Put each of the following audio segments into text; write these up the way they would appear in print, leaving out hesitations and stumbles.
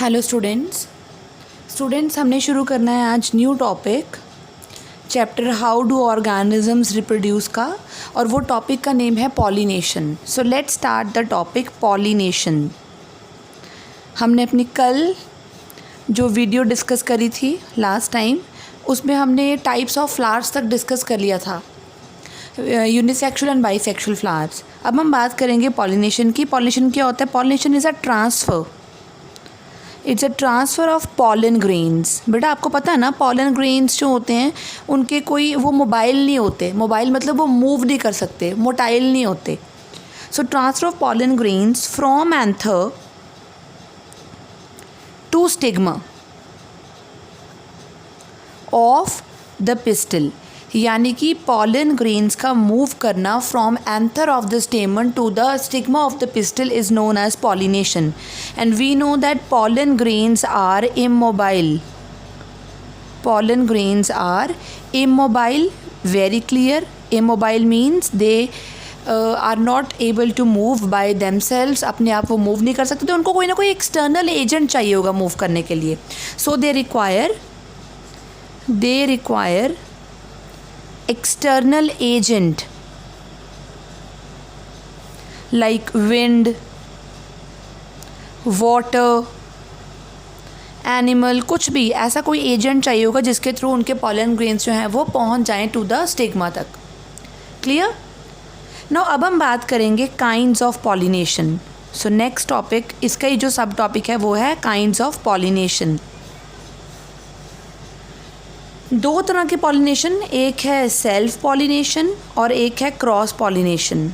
Hello students हमने शुरू करना है आज new topic chapter how do organisms reproduce का, और वो टॉपिक का नेम है pollination. So let's start the topic pollination. हमने अपनी कल जो वीडियो डिस्कस करी थी लास्ट टाइम, उसमें हमने टाइप्स ऑफ फ्लावर्स तक डिस्कस कर लिया था, यूनिसेक्सुअल एंड बाईसेक्सुअल फ्लावर्स। अब हम बात करेंगे पॉलिनेशन की। पॉलिनेशन क्या होता है? Pollination is a transfer, it's a transfer of pollen grains. बेटा आपको पता है ना, पॉलन ग्रेन्स जो होते हैं उनके कोई वो मोबाइल नहीं होते। मोबाइल मतलब वो मूव नहीं कर सकते, मोटाइल नहीं होते। So transfer of pollen grains from anther to stigma of the pistil, यानी कि पॉलन ग्रेन्स का मूव करना from anther of the stamen to the stigma of the pistil is known as pollination. And we know that pollen grains are immobile. Pollen grains are immobile, very clear. Immobile means they are not able to move by themselves. अपने आप वो move नहीं कर सकते, तो उनको कोई ना कोई एक्सटर्नल एजेंट चाहिए होगा मूव करने के लिए। So they require external agent like wind, water, animal, कुछ भी ऐसा कोई एजेंट चाहिए होगा जिसके थ्रू उनके पॉलन ग्रेन्स जो हैं वो पहुंच जाएं टू द स्टिग्मा तक। क्लियर? नाउ अब हम बात करेंगे kinds of pollination. So next topic, इसका ही जो सब टॉपिक है वो है काइंड्स ऑफ पॉलिनेशन। दो तरह के पॉलिनेशन, एक है सेल्फ पॉलिनेशन और एक है cross pollination.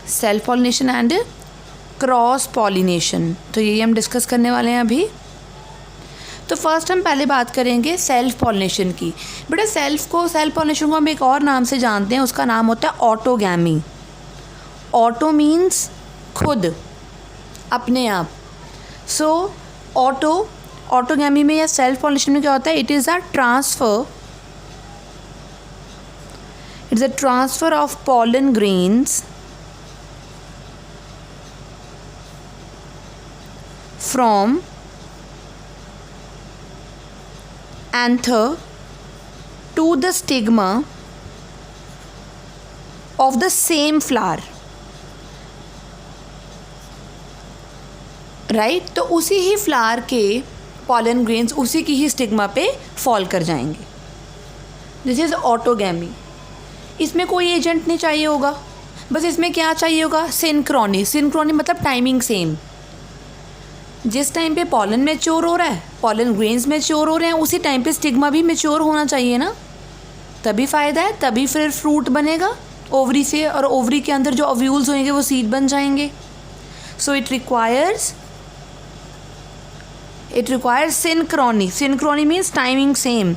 Self pollination and cross pollination, तो यही हम डिस्कस करने वाले हैं अभी। तो फर्स्ट हम पहले बात करेंगे सेल्फ पॉलिनेशन की। बेटा सेल्फ पॉलिनेशन को हम एक और नाम से जानते हैं, उसका नाम होता है ऑटोगैमी। ऑटो मीन्स खुद, अपने आप। सो ऑटोगैमी में या सेल्फ पॉलिनेशन में क्या होता है? It is a transfer of pollen grains from anther to the stigma of the same flower. Right? तो उसी ही फ्लावर के पॉलन ग्रेन्स उसी की ही स्टिग्मा पे फॉल कर जाएंगे। This is autogamy. इसमें कोई एजेंट नहीं चाहिए होगा, बस इसमें क्या चाहिए होगा? सिंक्रोनी। सिंक्रोनी मतलब टाइमिंग सेम। जिस टाइम पे पॉलन मैच्योर हो रहा है, पॉलन ग्रेन्स मैच्योर हो रहे हैं, उसी टाइम पे स्टिग्मा भी मैच्योर होना चाहिए ना, तभी फ़ायदा है, तभी फिर फ्रूट बनेगा ओवरी से, और ओवरी के अंदर जो ओव्यूल्स होंगे वो सीड बन जाएंगे। So it requires synchrony. Synchrony means timing same.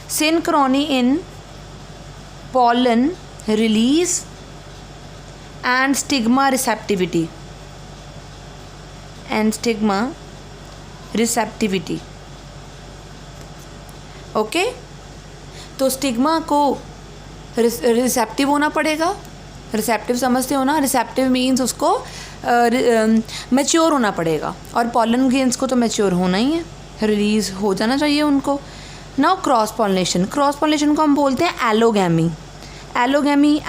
Synchrony in pollen release and stigma receptivity. Okay? तो स्टिग्मा को रिसेप्टिव होना पड़ेगा। रिसेप्टिव समझते हो ना? रिसेप्टिव मीन्स उसको मैच्योर होना पड़ेगा, और पॉलन ग्रेन्स को तो मैच्योर होना ही है, रिलीज़ हो जाना चाहिए उनको। Now cross pollination. Cross pollination को हम बोलते हैं allogamy.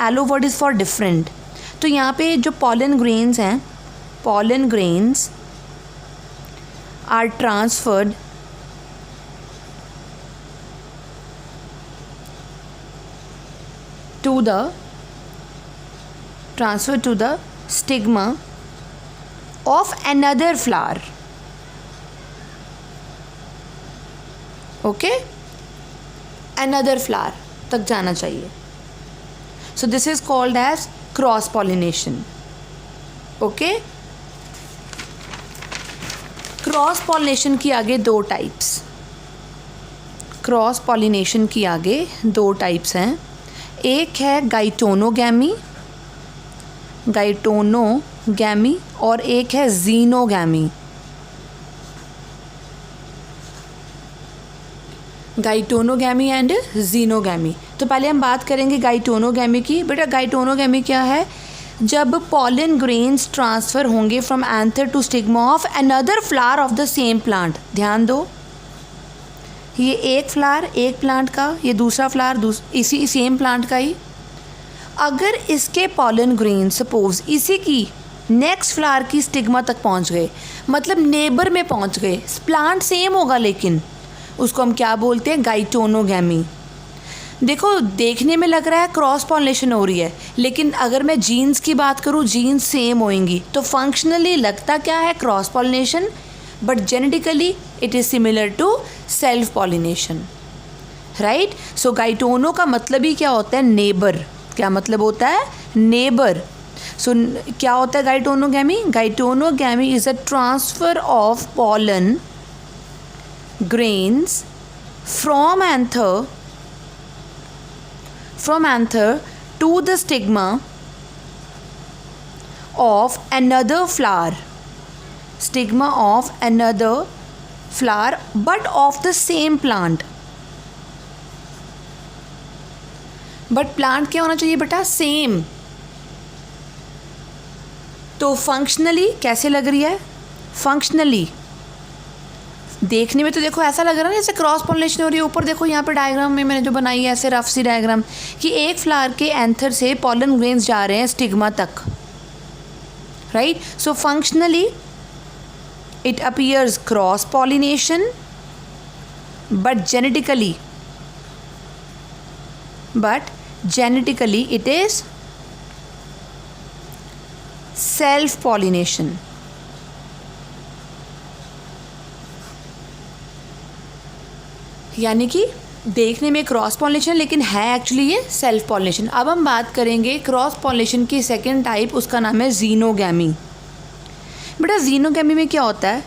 Allo word is for different. तो यहाँ पे जो पॉलन ग्रेन्स हैं, pollen grains are transferred to the stigma of another flower. Okay? Another flower तक जाना चाहिए. So this is called as cross pollination. Okay? Cross pollination की आगे दो टाइप्स हैं। एक है गाइटोनोगैमी और एक है जीनोगैमी। गाइटोनोगैमी and xenogamy. तो पहले हम बात करेंगे गाइटोनोगैमी की। बेटा गाइटोनोगैमी क्या है? जब पॉलन ग्रेन्स ट्रांसफ़र होंगे from anther to stigma of another flower of the same plant. ध्यान दो, ये एक फ्लावर एक प्लांट का, ये दूसरा फ्लावर इसी सेम प्लांट का ही। अगर इसके पॉलन ग्रेन सपोज इसी की नेक्स्ट फ्लावर की स्टिग्मा तक पहुंच गए, मतलब नेबर में पहुंच गए, प्लांट सेम होगा लेकिन उसको हम क्या बोलते हैं, गाइटोनोगैमी। देखो देखने में लग रहा है क्रॉस पॉलिनेशन हो रही है, लेकिन अगर मैं जीन्स की बात करूँ जीन्स सेम होएंगी, तो फंक्शनली लगता क्या है cross pollination, but genetically it is similar to self pollination, right. So geitono का मतलब ही क्या होता है, नेबर। क्या मतलब होता है, नेबर। सो क्या होता है geitonogamy? Geitonogamy is a transfer of pollen grains from anther to the stigma of another flower, stigma of another flower but of the same plant। But plant क्या होना चाहिए बेटा, सेम। तो फंक्शनली कैसे लग रही है, फंक्शनली देखने में तो देखो ऐसा लग रहा है ना जैसे क्रॉस पॉलिनेशन हो रही है। ऊपर देखो यहाँ पे डायग्राम में मैंने जो बनाई है ऐसे रफ सी डायग्राम, कि एक फ्लावर के एंथर से पॉलन ग्रेन्स जा रहे हैं स्टिग्मा तक, right. So functionally it appears cross pollination, but genetically it is self pollination। यानी कि देखने में क्रॉस पॉलिनेशन लेकिन है एक्चुअली ये सेल्फ पॉलिनेशन। अब हम बात करेंगे क्रॉस पॉलिनेशन की सेकेंड टाइप, उसका नाम है जीनोगैमी। बेटा जीनोगैमी में क्या होता है,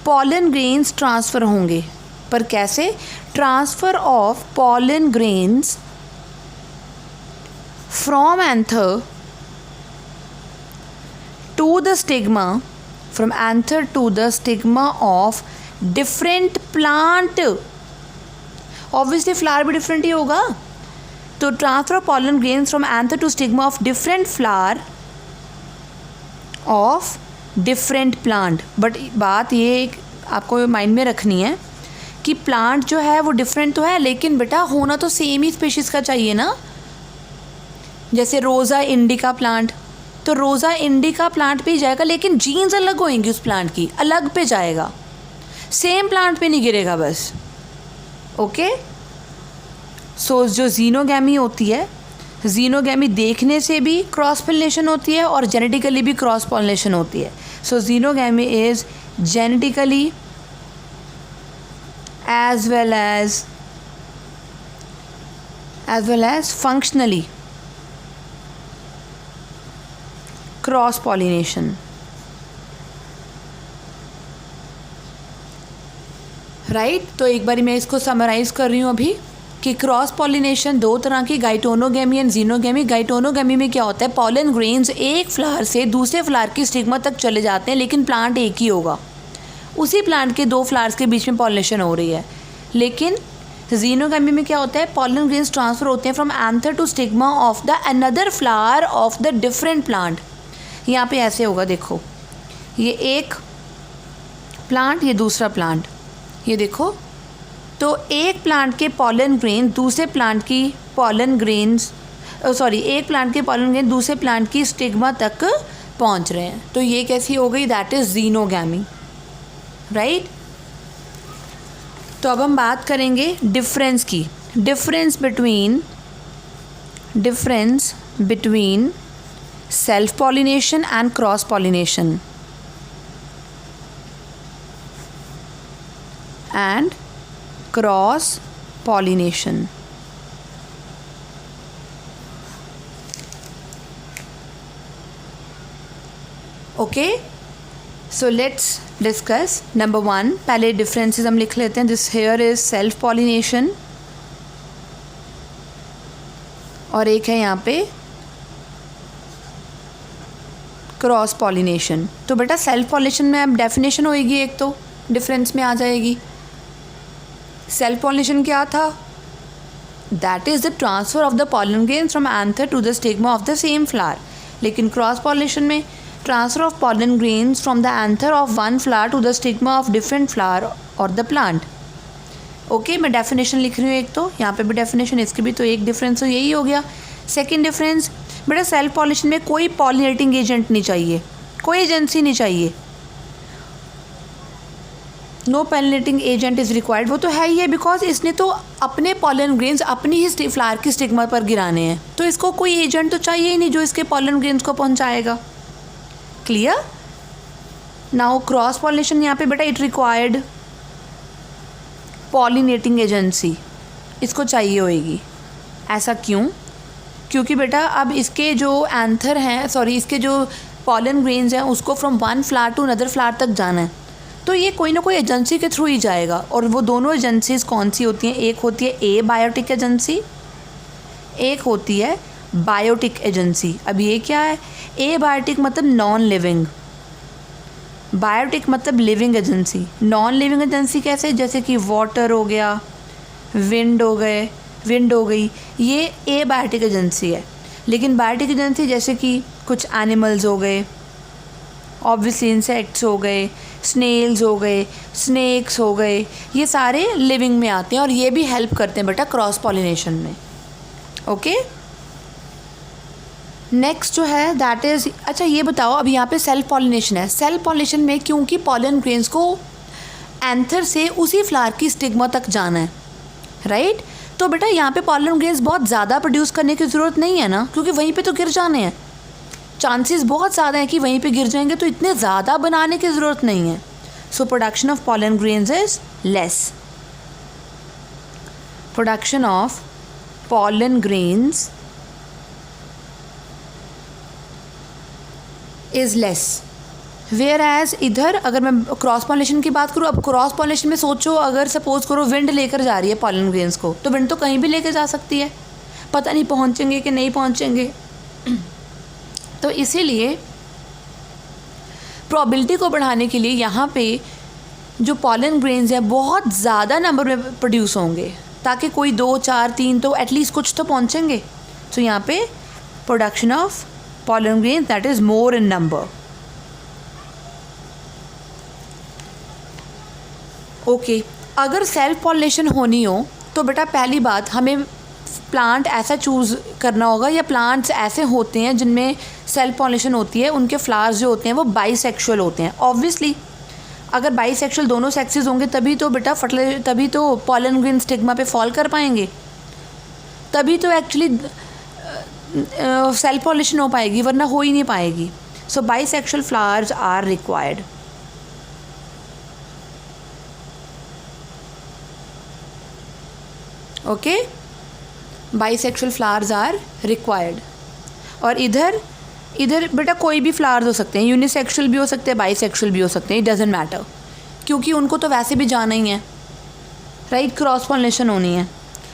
पॉलन ग्रेन्स ट्रांसफ़र होंगे, पर कैसे, transfer of pollen grains from anther to the stigma, from anther to the stigma of different plant। obviously flower भी different ही होगा, तो transfer of pollen grains from anther to stigma of different flower of different plant। But बात ये आपको mind में रखनी है कि प्लांट जो है वो डिफरेंट तो है, लेकिन बेटा होना तो सेम ही स्पीशीज़ का चाहिए ना। जैसे रोज़ा इंडिका प्लांट, तो रोज़ा इंडिका प्लांट पे ही जाएगा, लेकिन जीन्स अलग होएंगी उस प्लांट की, अलग पे जाएगा, सेम प्लांट पे नहीं गिरेगा बस। ओके, सो जो जीनोगैमी होती है, जीनोगैमी देखने से भी क्रॉस पॉलिनेशन होती है और जेनेटिकली भी क्रॉस पॉलिनेशन होती है। So xenogamy is genetically as well as functionally cross pollination, right. तो एक बारी मैं इसको समराइज कर रही हूँ अभी कि क्रॉस पॉलिनेशन दो तरह की, गाइटोनोगैमी एंड जीनोगैमी। गाइटोनोगैमी में क्या होता है, पॉलन ग्रेन्स एक फ्लावर से दूसरे फ्लावर की स्टिग्मा तक चले जाते हैं, लेकिन प्लांट एक ही होगा, उसी प्लांट के दो फ्लावर्स के बीच में पॉलिनेशन हो रही है। लेकिन जीनोगैमी में क्या होता है, पॉलन ग्रेन्स ट्रांसफ़र होते हैं from anther to stigma of the another flower of the different plant. यहाँ पे ऐसे होगा, देखो ये एक प्लांट, ये दूसरा प्लांट, ये देखो, तो एक प्लांट के पॉलन ग्रेन दूसरे प्लांट की पॉलन ग्रेन्स एक प्लांट के पॉलन ग्रेन दूसरे प्लांट की स्टिग्मा तक पहुँच रहे हैं, तो ये कैसी हो गई, दैट इज़ जीनोगैमी, राइट। तो अब हम बात करेंगे डिफरेंस की, difference between self pollination and cross pollination and cross pollination. Okay, so let's discuss. Number 1, पहले डिफरेंसेस हम लिख लेते हैं। This here is self pollination और एक है यहाँ पे क्रॉस पॉलिनेशन। तो बेटा सेल्फ पॉलिनेशन में अब डेफिनेशन होएगी, एक तो डिफरेंस में आ जाएगी। सेल्फ पॉलिनेशन क्या था, that is the transfer of the pollen grains from anther to the stigma of the same flower. लेकिन क्रॉस पॉलिनेशन में transfer of pollen grains from the anther of one flower to the stigma of different flower और the plant. Okay, मैं definition लिख रही हूँ एक, तो यहाँ पे भी डेफिनेशन, इसकी भी तो एक डिफरेंस तो यही हो गया। सेकेंड डिफरेंस, बेटा सेल्फ पॉलिनेशन में कोई पॉलिनेटिंग एजेंट नहीं चाहिए, कोई एजेंसी नहीं चाहिए, no pollinating agent is required. वो तो है ही है, बिकॉज इसने तो अपने पॉलन ग्रेन्स अपनी ही फ्लावर की स्टिग्मा पर गिराने हैं, तो इसको कोई एजेंट तो चाहिए ही नहीं जो इसके पॉलन ग्रेन्स को पहुंचाएगा। क्लियर? नाउ क्रॉस पॉलिनेशन, यहाँ पे बेटा इट रिक्वायर्ड पॉलिनेटिंग एजेंसी, इसको चाहिए होएगी। ऐसा क्यों? क्योंकि बेटा अब इसके जो एंथर हैं, सॉरी इसके जो पॉलन ग्रेन्स हैं उसको from one flower to another flower तक जाना है, तो ये कोई ना कोई एजेंसी के थ्रू ही जाएगा। और वो दोनों एजेंसीज कौन सी होती हैं? एक होती है ए बायोटिक एजेंसी, एक होती है बायोटिक एजेंसी। अब ये क्या है? ए बायोटिक मतलब नॉन लिविंग, बायोटिक मतलब living agency. Non living agency कैसे? जैसे कि वाटर हो गया, विंड हो गई, ये ए बायोटिक एजेंसी है। लेकिन बायोटिक एजेंसी जैसे कि कुछ एनिमल्स हो गए, ऑब्वियसली इंसेक्ट्स हो गए, स्नेल्स हो गए, स्नेक्स हो गए, ये सारे लिविंग में आते हैं और ये भी हेल्प करते हैं बेटा क्रॉस पॉलिनेशन में। ओके, नेक्स्ट जो है दैट इज़, अच्छा ये बताओ, अब यहाँ पे सेल्फ पॉलिनेशन है। सेल्फ पॉलिनेशन में क्योंकि पॉलन ग्रेन्स को एंथर से उसी फ्लावर की स्टिग्मा तक जाना है, राइट? तो बेटा यहाँ पे पॉलन ग्रेन्स बहुत ज़्यादा प्रोड्यूस करने की ज़रूरत नहीं है ना, क्योंकि वहीं पे तो गिर जाने हैं, चांसेस बहुत ज़्यादा हैं कि वहीं पे गिर जाएंगे, तो इतने ज़्यादा बनाने की ज़रूरत नहीं है। So production of pollen grains is less, production of pollen grains is less. Whereas इधर अगर मैं क्रॉस पॉलिनेशन की बात करूँ, अब क्रॉस पॉलिनेशन में सोचो, अगर सपोज करो विंड लेकर जा रही है पॉलन ग्रेन्स को, तो विंड तो कहीं भी लेकर जा सकती है, पता नहीं पहुँचेंगे कि नहीं पहुँचेंगे। तो इसीलिए प्रोबेबिलिटी को बढ़ाने के लिए यहाँ पे जो पॉलन ग्रेन्स हैं बहुत ज़्यादा नंबर में प्रोड्यूस होंगे, ताकि कोई 2, 4, 3 तो एटलीस्ट कुछ तो पहुँचेंगे। तो यहाँ पे production of pollen grains that is more in number. Okay, अगर सेल्फ पॉलिनेशन होनी हो तो बेटा पहली बात हमें प्लांट ऐसा चूज़ करना होगा, या प्लांट्स ऐसे होते हैं जिनमें सेल्फ पॉलिनेशन होती है, उनके फ्लावर्स जो होते हैं वो बाइसेक्सुअल होते हैं। ऑब्वियसली अगर बाइसेक्सुअल दोनों सेक्सेस होंगे तभी तो बेटा तभी तो पॉलन ग्रेन स्टिग्मा पे फॉल कर पाएंगे, तभी तो एक्चुअली सेल्फ पॉलिनेशन हो पाएगी, वरना हो ही नहीं पाएगी। So bisexual flowers are required. Okay, bisexual flowers are required. और इधर बेटा कोई भी फ्लावर्स हो सकते हैं, यूनिसेक्सुअल भी हो सकते हैं, बाइसेक्सुअल भी हो सकते हैं, इट डजेंट मैटर, क्योंकि उनको तो वैसे भी जाना ही है, राइट? क्रॉस पॉलिनेशन होनी है।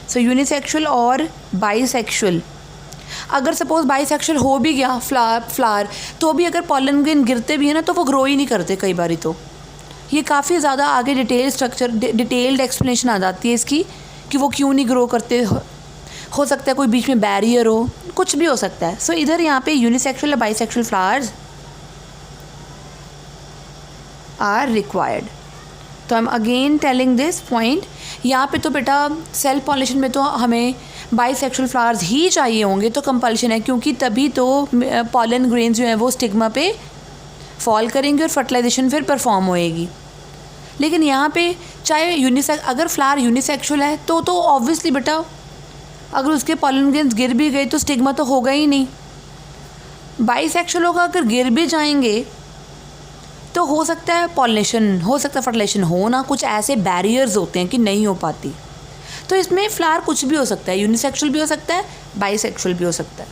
सो यूनिसेक्सुअल और बाइसेक्सुअल। अगर सपोज बाइसेक्सुअल हो भी गया फ्लावर तो भी अगर पॉलन ग्रेन गिरते भी हैं ना तो वो ग्रो ही नहीं करते कई बारी। तो ये काफ़ी ज़्यादा आगे डिटेल्ड एक्सप्लेनेशन आ जाती है इसकी कि वो क्यों नहीं ग्रो करते। हो सकता है कोई बीच में बैरियर हो, कुछ भी हो सकता है। सो इधर यहाँ पे यूनिसेक्सुअल या बाइसेक्सुअल फ्लावर्स आर रिक्वायर्ड। तो I am again telling this point, यहाँ पे तो बेटा सेल्फ पॉलिनेशन में तो हमें बाइसेक्सुअल फ्लावर्स ही चाहिए होंगे, तो कंपल्शन है, क्योंकि तभी तो पॉलन ग्रेन्स जो हैं वो स्टिग्मा पे फॉल करेंगे और फर्टिलाइजेशन फिर परफॉर्म होएगी। लेकिन यहाँ पे चाहे अगर फ्लावर यूनिसेक्सुअल है तो ऑब्वियसली बेटा अगर उसके पॉलन ग्रेन्स गिर भी गए तो स्टिग्मा तो होगा ही नहीं। बाइसेक्सुअल होगा, अगर गिर भी जाएंगे तो हो सकता है पॉलिनेशन, हो सकता है फर्टिलाइजेशन हो ना, कुछ ऐसे बैरियर्स होते हैं कि नहीं हो पाती। तो इसमें फ्लावर कुछ भी हो सकता है, यूनिसेक्सुअल भी हो सकता है, बाइसेक्सुअल भी हो सकता है।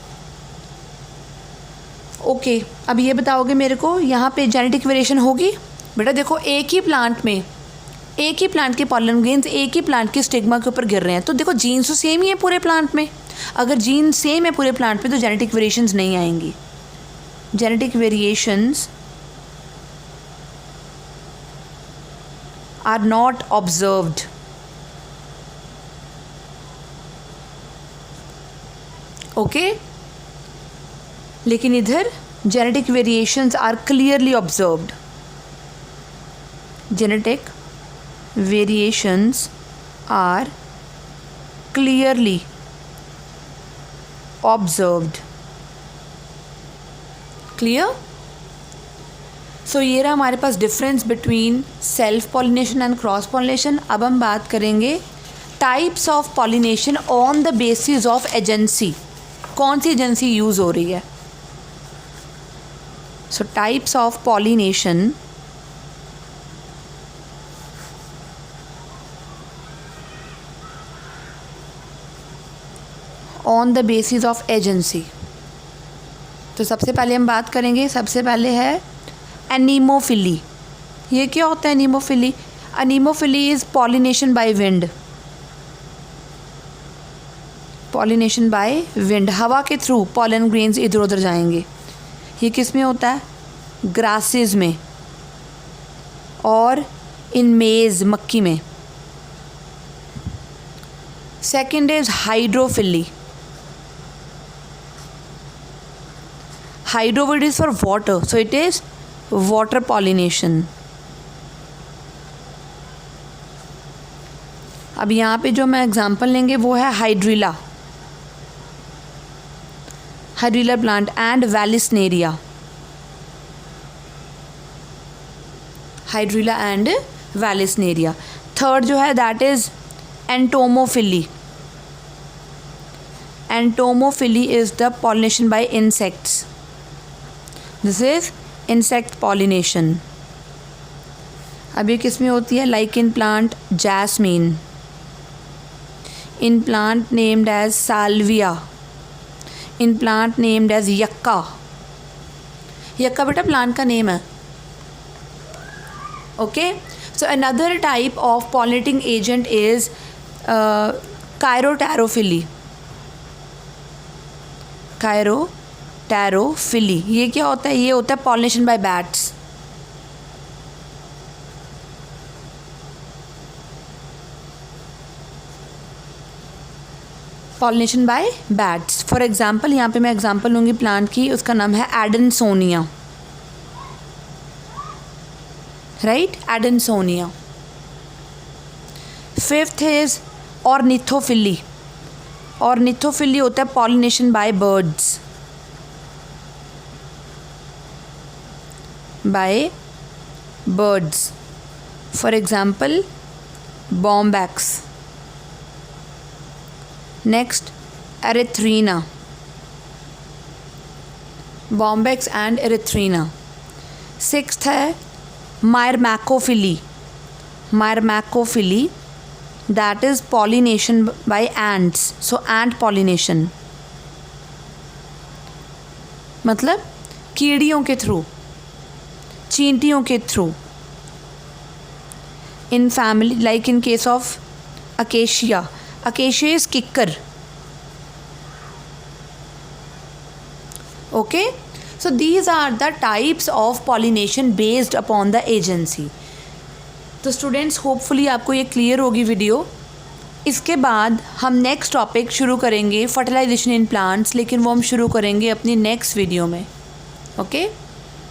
ओके, अब ये बताओगे मेरे को यहाँ पे जेनेटिक वेरिएशन होगी? बेटा देखो, एक ही प्लांट के पॉलन ग्रेन्स एक ही प्लांट के स्टिग्मा के ऊपर गिर रहे हैं, तो देखो जीन्स तो सेम ही है पूरे प्लांट में। अगर जीन सेम है पूरे प्लांट में तो जेनेटिक वेरिएशंस नहीं आएंगी। Genetic variations are not observed. Okay, लेकिन इधर genetic variations are clearly observed. Genetic variations are clearly observed. Clear? So ये रहा हमारे पास difference between self pollination and cross pollination. अब हम बात करेंगे types of pollination on the basis of agency. कौन सी एजेंसी यूज़ हो रही है. So types of pollination on the basis of agency. तो सबसे पहले हम बात करेंगे, सबसे पहले है एनीमोफिली. ये क्या होता है anemophily. Anemophily is pollination by wind. Pollination by wind, हवा के थ्रू पॉलन ग्रेन्स इधर उधर जाएंगे. ये किस में होता है. ग्रासेस में और इन मेज़, मक्की में. Second is hydrophily. Hydrovid is for water, so it is water pollination. अब यहाँ पे जो मैं एग्जांपल लेंगे वो है hydrilla, hydrilla plant and vallisneria. Hydrilla and vallisneria. Third जो है that is entomophily. Entomophily is the pollination by insects. This is insect pollination. अब ये किस में होती है. Like in plant jasmine, in plant named as salvia, in plant named as yucca. Yucca बेटा plant का नेम है. Okay. So another type of pollinating agent is chiropterophily. Chiropterophily ये क्या होता है. ये होता है pollination bye bats. Pollination by bats. For example यहाँ पे मैं एग्जाम्पल लूँगी प्लांट की, उसका नाम है adansonia. Right, adansonia. Fifth is ornithophily. Ornithophily होता है pollination by birds. By birds. For example bombax. Next erythrina. Bombax and erythrina. Sixth है myrmecophily. मायरमैकोफिली that is pollination by ants, so ant pollination. मतलब कीड़ियों के through, चींटियों के through. In family like in case of acacia. Acacia is किक्कर. Okay. So these are the types of pollination based upon the agency. तो students hopefully आपको ये clear होगी video. इसके बाद हम नेक्स्ट टॉपिक शुरू करेंगे फर्टिलाइजेशन इन प्लांट्स, लेकिन वो हम शुरू करेंगे अपनी नेक्स्ट वीडियो में. ओके.